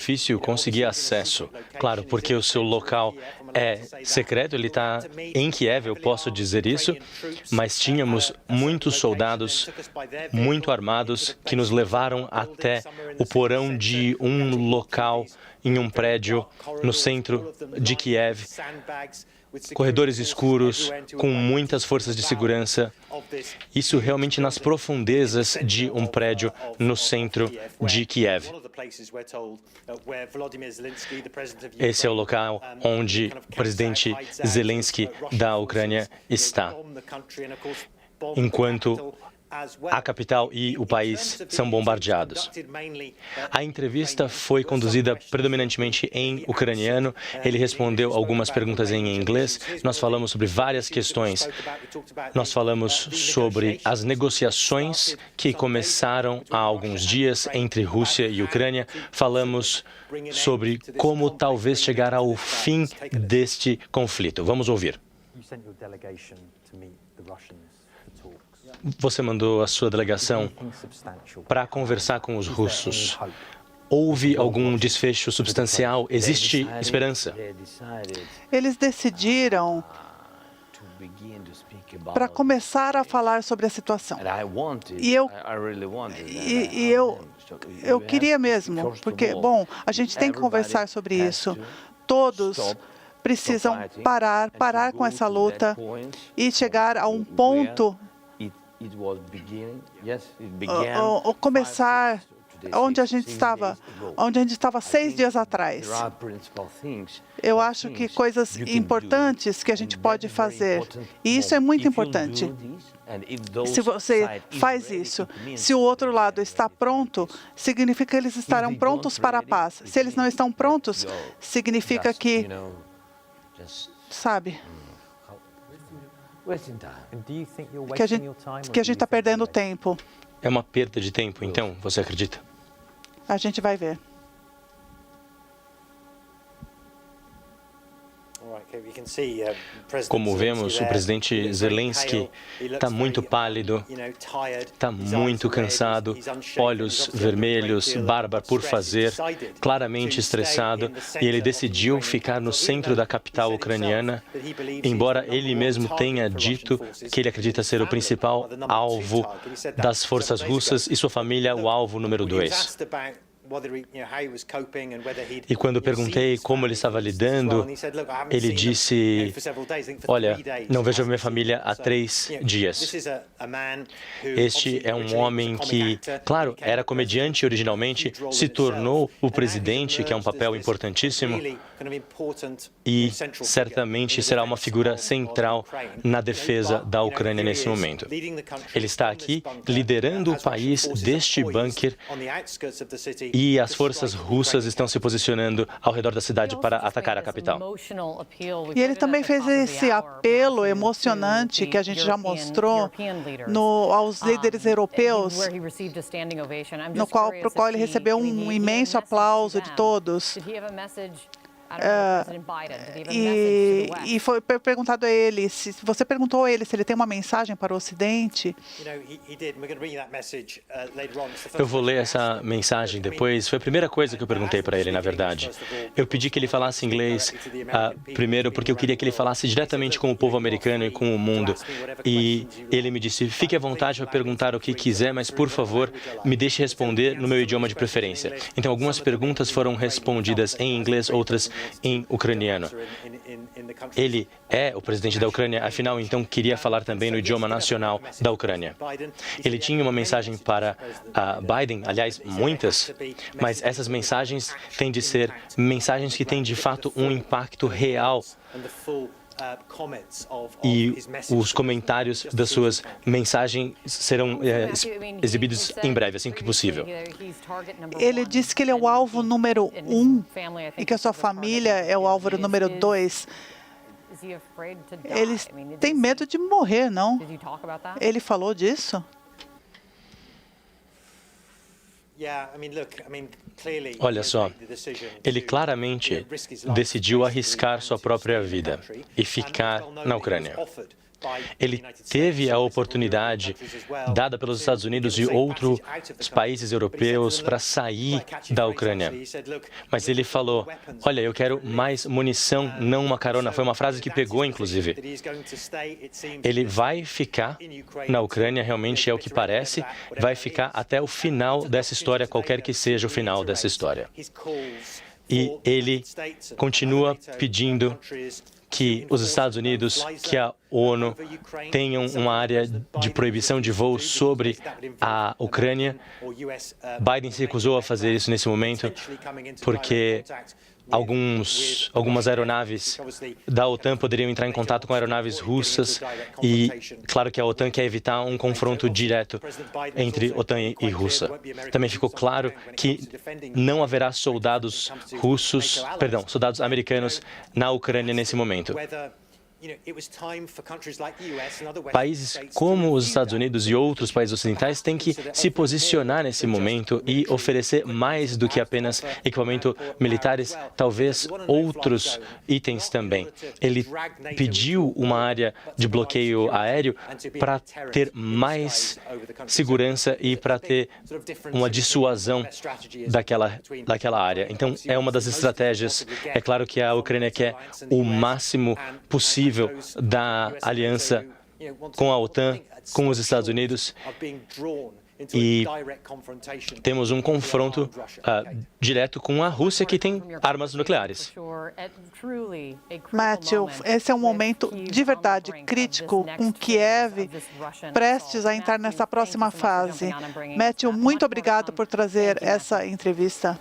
difícil conseguir acesso. Claro, porque o seu local é secreto, ele está em Kiev, eu posso dizer isso, mas tínhamos muitos soldados muito armados que nos levaram até o porão de um local em um prédio no centro de Kiev, corredores escuros, com muitas forças de segurança. Isso realmente nas profundezas de um prédio no centro de Kiev. Esse é o local onde o presidente Zelensky da Ucrânia está, enquanto a capital e o país são bombardeados. A entrevista foi conduzida predominantemente em ucraniano. Ele respondeu algumas perguntas em inglês. Nós falamos sobre várias questões. Nós falamos sobre as negociações que começaram há alguns dias entre Rússia e Ucrânia. Falamos sobre como talvez chegar ao fim deste conflito. Vamos ouvir. Você mandou a sua delegação para conversar com os russos. Houve algum desfecho substancial? Existe esperança? Eles decidiram para começar a falar sobre a situação. E eu queria mesmo, porque, bom, a gente tem que conversar sobre isso. Todos precisam parar com essa luta e chegar a um ponto começar onde a gente estava 6 dias atrás. Eu acho que coisas importantes que a gente pode fazer, e isso é muito importante. Se você faz isso, se o outro lado está pronto, significa que eles estarão prontos para a paz. Se eles não estão prontos, significa que, sabe, que a gente está perdendo tempo. É uma perda de tempo, então, você acredita? A gente vai ver. Como vemos, o presidente Zelensky está muito pálido, está muito cansado, olhos vermelhos, barba por fazer, claramente estressado, e ele decidiu ficar no centro da capital ucraniana, embora ele mesmo tenha dito que ele acredita ser o principal alvo das forças russas e sua família o alvo número 2. E quando perguntei como ele estava lidando, ele disse, olha, não vejo a minha família há 3 dias. Este é um homem que, claro, era comediante originalmente, se tornou o presidente, que é um papel importantíssimo, e certamente será uma figura central na defesa da Ucrânia nesse momento. Ele está aqui liderando o país deste bunker e as forças russas estão se posicionando ao redor da cidade para atacar a capital. E ele também fez esse apelo emocionante que a gente já mostrou aos líderes europeus, para o qual ele recebeu um imenso aplauso de todos. E foi perguntado a ele, você perguntou a ele se ele tem uma mensagem para o Ocidente? Eu vou ler essa mensagem depois. Foi a primeira coisa que eu perguntei para ele, na verdade. Eu pedi que ele falasse inglês primeiro porque eu queria que ele falasse diretamente com o povo americano e com o mundo. E ele me disse, fique à vontade para perguntar o que quiser, mas, por favor, me deixe responder no meu idioma de preferência. Então, algumas perguntas foram respondidas em inglês, outras em ucraniano. Ele é o presidente da Ucrânia, afinal, então, queria falar também no idioma nacional da Ucrânia. Ele tinha uma mensagem para Biden, aliás, muitas, mas essas mensagens têm de ser mensagens que têm, de fato, um impacto real. E os comentários das suas mensagens serão exibidos em breve, assim que possível. Ele disse que ele é o alvo número 1 e que a sua família é o alvo número 2. Ele tem medo de morrer, não? Ele falou disso? Olha só, ele claramente decidiu arriscar sua própria vida e ficar na Ucrânia. Ele teve a oportunidade dada pelos Estados Unidos e outros países europeus para sair da Ucrânia. Mas ele falou, olha, eu quero mais munição, não uma carona. Foi uma frase que pegou, inclusive. Ele vai ficar na Ucrânia, realmente é o que parece, vai ficar até o final dessa história, qualquer que seja o final dessa história. E ele continua pedindo que os Estados Unidos, que a ONU tenham uma área de proibição de voo sobre a Ucrânia. Biden se recusou a fazer isso nesse momento porque algumas aeronaves da OTAN poderiam entrar em contato com aeronaves russas e, claro que a OTAN quer evitar um confronto direto entre OTAN e Rússia. Também ficou claro que não haverá soldados americanos na Ucrânia nesse momento. Países como os Estados Unidos e outros países ocidentais têm que se posicionar nesse momento e oferecer mais do que apenas equipamento militares, talvez outros itens também. Ele pediu uma área de bloqueio aéreo para ter mais segurança e para ter uma dissuasão daquela área. Então, é uma das estratégias. É claro que a Ucrânia quer o máximo possível da aliança com a OTAN, com os Estados Unidos, e temos um confronto direto com a Rússia, que tem armas nucleares. Matthew, esse é um momento de verdade crítico com Kiev prestes a entrar nessa próxima fase. Matthew, muito obrigado por trazer essa entrevista.